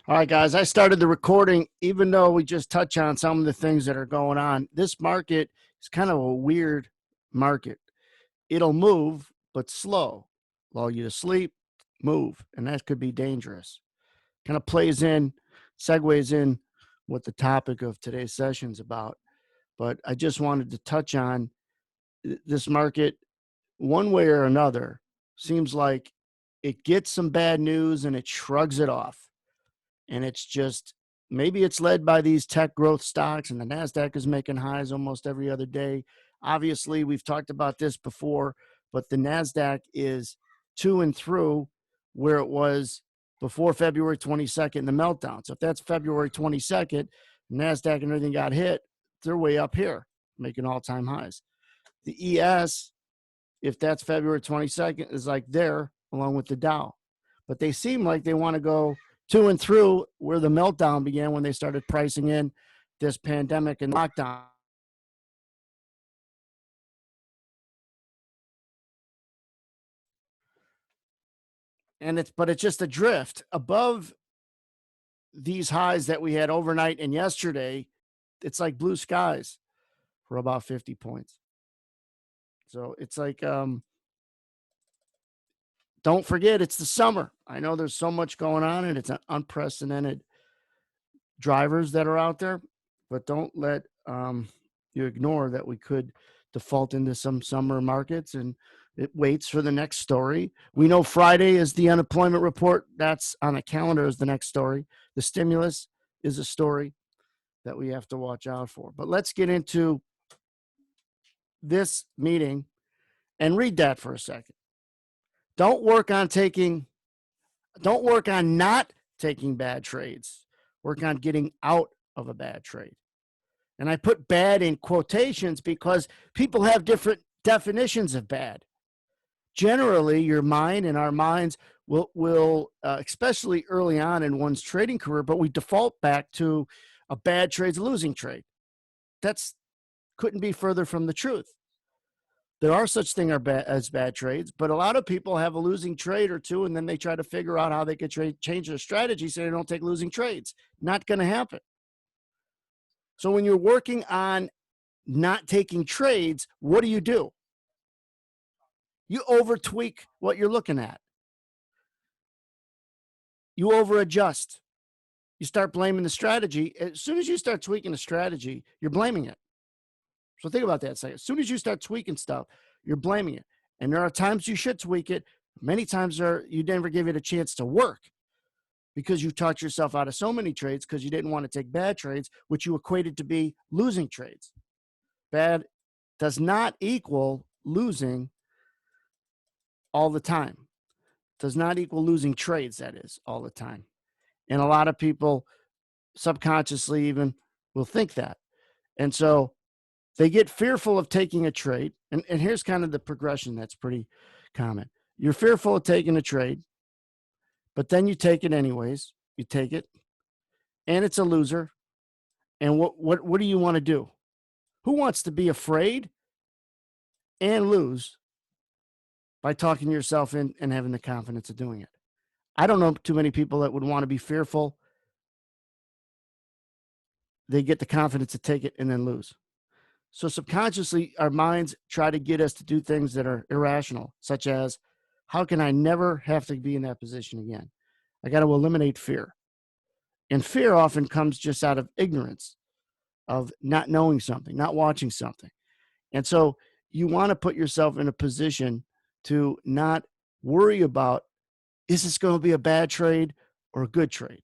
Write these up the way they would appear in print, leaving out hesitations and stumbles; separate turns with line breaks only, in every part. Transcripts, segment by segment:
All right, guys, I started the recording, even though we just touch on some of the things that are going on. This market is kind of a weird market. It'll move, but slow, lull you to sleep, move, and that could be dangerous. Kind of segues in what the topic of today's session is about. But I just wanted to touch on this market one way or another. Seems like it gets some bad news and it shrugs it off. And it's just maybe it's led by these tech growth stocks, and the NASDAQ is making highs almost every other day. Obviously, we've talked about this before, but the NASDAQ is to and through where it was before February 22nd, the meltdown. So if that's February 22nd, NASDAQ and everything got hit, they're way up here, making all-time highs. The ES, if that's February 22nd, is like there along with the Dow. But they seem like they want to go to and through where the meltdown began when they started pricing in this pandemic and lockdown. But it's just a drift above these highs that we had overnight and yesterday. It's like blue skies for about 50 points. So it's like, don't forget, it's the summer. I know there's so much going on and it's an unprecedented drivers that are out there, but don't let you ignore that we could default into some summer markets, and it waits for the next story. We know Friday is the unemployment report. That's on the calendar as the next story. The stimulus is a story that we have to watch out for. But let's get into this meeting and read that for a second. Don't work on not taking bad trades. Work on getting out of a bad trade. And I put bad in quotations because people have different definitions of bad. Generally, your mind and our minds will especially early on in one's trading career, but we default back to a bad trade's a losing trade. That's couldn't be further from the truth. There are such things as bad trades, but a lot of people have a losing trade or two, and then they try to figure out how they could change their strategy so they don't take losing trades. Not going to happen. So when you're working on not taking trades, what do? You over tweak what you're looking at. You over adjust. You start blaming the strategy. As soon as you start tweaking the strategy, you're blaming it. So think about that. As soon as you start tweaking stuff, you're blaming it. And there are times you should tweak it. Many times you never give it a chance to work because you talked yourself out of so many trades because you didn't want to take bad trades, which you equated to be losing trades. Bad does not equal losing all the time. Does not equal losing trades, that is, all the time. And a lot of people subconsciously even will think that. And so they get fearful of taking a trade. And here's kind of the progression that's pretty common. You're fearful of taking a trade, but then you take it anyways. You take it, and it's a loser. And what do you want to do? Who wants to be afraid and lose by talking yourself in and having the confidence of doing it? I don't know too many people that would want to be fearful. They get the confidence to take it and then lose. So subconsciously, our minds try to get us to do things that are irrational, such as, how can I never have to be in that position again? I got to eliminate fear. And fear often comes just out of ignorance, of not knowing something, not watching something. And so you want to put yourself in a position to not worry about, is this going to be a bad trade or a good trade?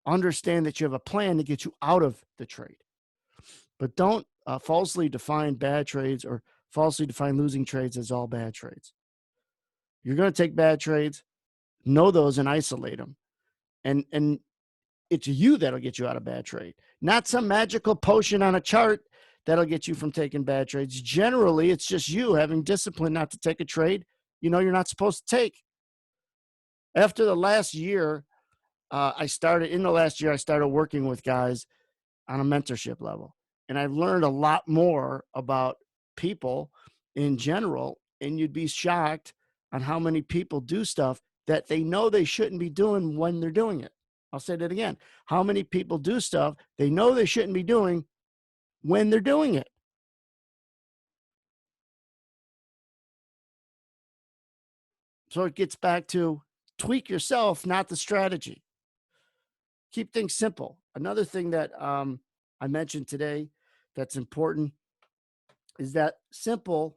Understand that you have a plan to get you out of the trade. But don't falsely define bad trades or falsely define losing trades as all bad trades. You're going to take bad trades, know those and isolate them. And it's you that'll get you out of bad trade, not some magical potion on a chart that'll get you from taking bad trades. Generally, it's just you having discipline not to take a trade you're not supposed to take. After the last year, I started working with guys on a mentorship level. And I've learned a lot more about people in general. And you'd be shocked on how many people do stuff that they know they shouldn't be doing when they're doing it. I'll say that again. How many people do stuff they know they shouldn't be doing when they're doing it? So it gets back to tweak yourself, not the strategy. Keep things simple. Another thing that I mentioned today that's important is that simple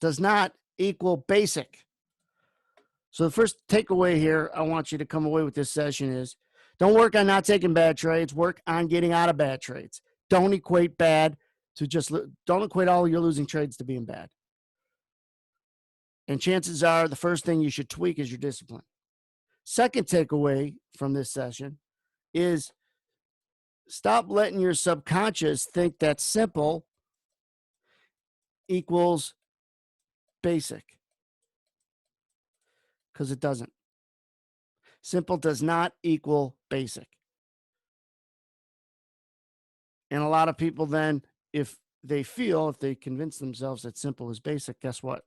does not equal basic. So the first takeaway here I want you to come away with this session is don't work on not taking bad trades, work on getting out of bad trades. Don't equate bad to don't equate all your losing trades to being bad. And chances are the first thing you should tweak is your discipline. Second takeaway from this session is stop letting your subconscious think that simple equals basic, because it doesn't. Simple does not equal basic. And a lot of people then, if they convince themselves that simple is basic, guess what?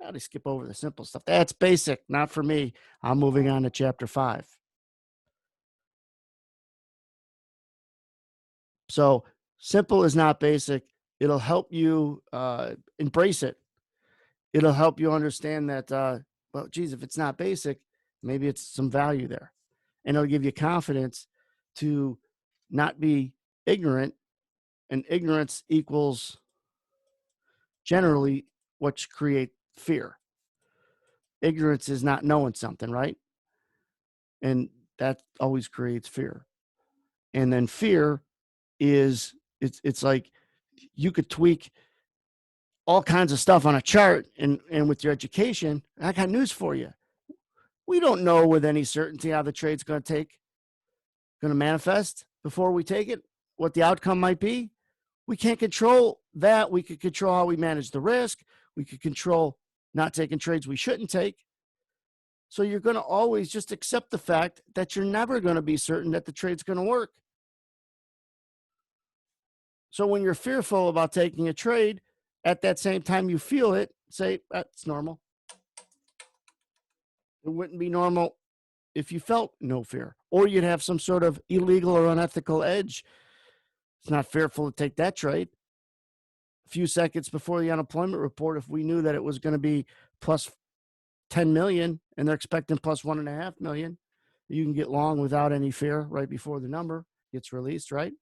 Now they skip over the simple stuff. That's basic, not for me. I'm moving on to chapter 5. So simple is not basic. It'll help you embrace it. It'll help you understand that, well, geez, if it's not basic, maybe it's some value there. And it'll give you confidence to not be ignorant. And ignorance equals generally what create fear. Ignorance is not knowing something, right? And that always creates fear. And then fear is it's like you could tweak all kinds of stuff on a chart and with your education. I got news for you. We don't know with any certainty how the trade's going to manifest before we take it, what the outcome might be. We can't control that. We could control how we manage the risk. We could control not taking trades we shouldn't take. So you're going to always just accept the fact that you're never going to be certain that the trade's going to work. So when you're fearful about taking a trade, at that same time you feel it, say, that's normal. It wouldn't be normal if you felt no fear, or you'd have some sort of illegal or unethical edge. It's not fearful to take that trade. A few seconds before the unemployment report, if we knew that it was going to be plus 10 million and they're expecting plus 1.5 million, you can get long without any fear right before the number gets released, right?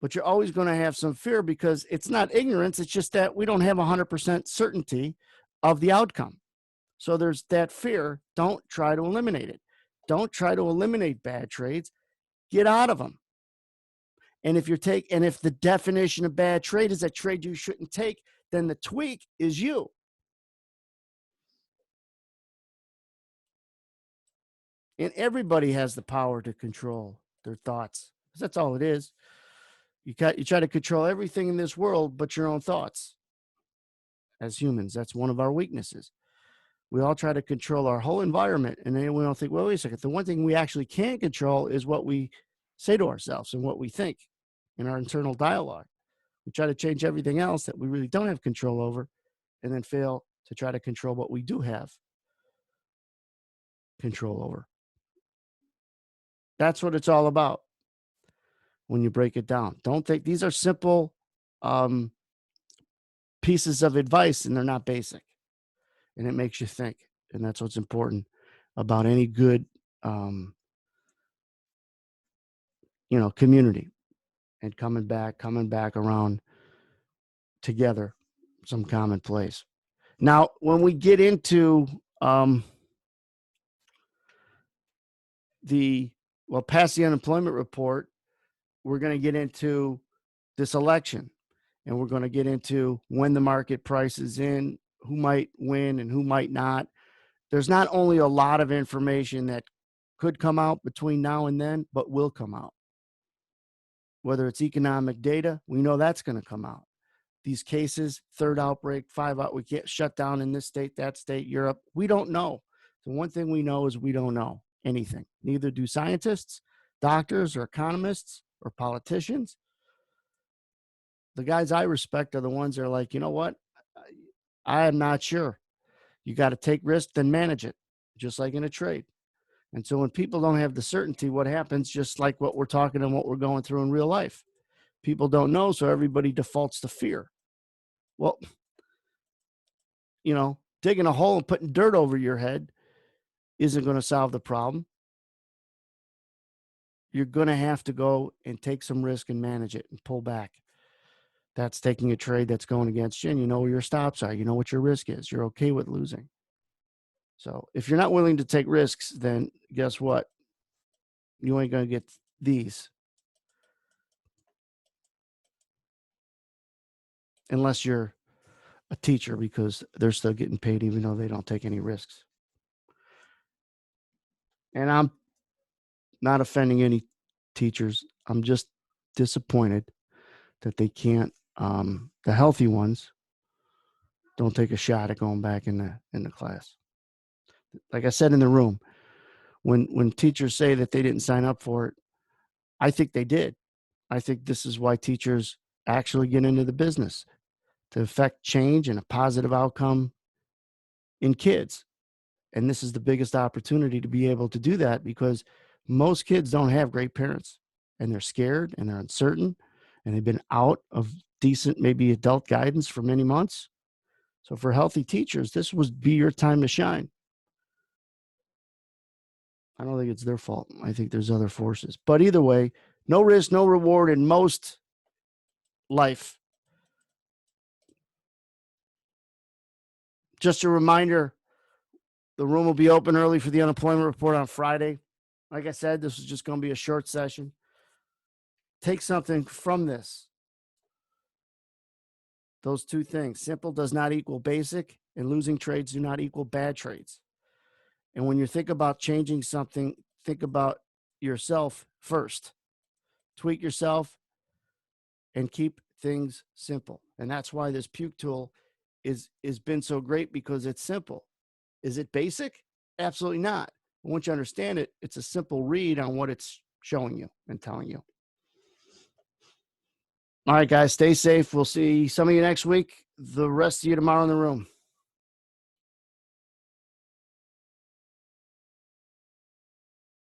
But you're always going to have some fear because it's not ignorance. It's just that we don't have 100% certainty of the outcome. So there's that fear. Don't try to eliminate it. Don't try to eliminate bad trades. Get out of them. And if the definition of bad trade is a trade you shouldn't take, then the tweak is you. And everybody has the power to control their thoughts. That's all it is. You try to control everything in this world but your own thoughts. As humans, that's one of our weaknesses. We all try to control our whole environment, and then we don't think, well, wait a second. The one thing we actually can control is what we say to ourselves and what we think in our internal dialogue. We try to change everything else that we really don't have control over, and then fail to try to control what we do have control over. That's what it's all about when you break it down. Don't think these are simple pieces of advice, and they're not basic. And it makes you think. And that's what's important about any good, community, and coming back around together, some common place. Now, when we get into past the unemployment report, we're going to get into this election, and we're going to get into when the market prices in, who might win and who might not. There's not only a lot of information that could come out between now and then, but will come out. Whether it's economic data, we know that's going to come out. These cases, third outbreak, 5 out, we get shut down in this state, that state, Europe. We don't know. The one thing we know is we don't know anything. Neither do scientists, doctors, or economists, or politicians. The guys I respect are the ones that are like, you know what? I am not sure. You got to take risk, then manage it, just like in a trade. And so when people don't have the certainty, what happens, just like what we're talking and what we're going through in real life, people don't know, so everybody defaults to fear. Well, digging a hole and putting dirt over your head isn't going to solve the problem. You're going to have to go and take some risk and manage it and pull back. That's taking a trade that's going against you, and you know where your stops are. You know what your risk is. You're okay with losing. So if you're not willing to take risks, then guess what? You ain't going to get these. Unless you're a teacher, because they're still getting paid even though they don't take any risks. And I'm not offending any teachers. I'm just disappointed that they can't, the healthy ones don't take a shot at going back in the class. Like I said in the room, when teachers say that they didn't sign up for it, I think they did. I think this is why teachers actually get into the business, to affect change and a positive outcome in kids. And this is the biggest opportunity to be able to do that, because most kids don't have great parents, and they're scared and they're uncertain, and they've been out of decent, maybe adult guidance for many months. So for healthy teachers, this would be your time to shine. I don't think it's their fault. I think there's other forces. But either way, no risk, no reward in most life. Just a reminder, the room will be open early for the unemployment report on Friday. Like I said, this is just going to be a short session. Take something from this. Those two things. Simple does not equal basic, and losing trades do not equal bad trades. And when you think about changing something, think about yourself first. Tweak yourself and keep things simple. And that's why this puke tool is been so great, because it's simple. Is it basic? Absolutely not. But once you understand it, it's a simple read on what it's showing you and telling you. All right, guys, stay safe. We'll see some of you next week. The rest of you tomorrow in the room.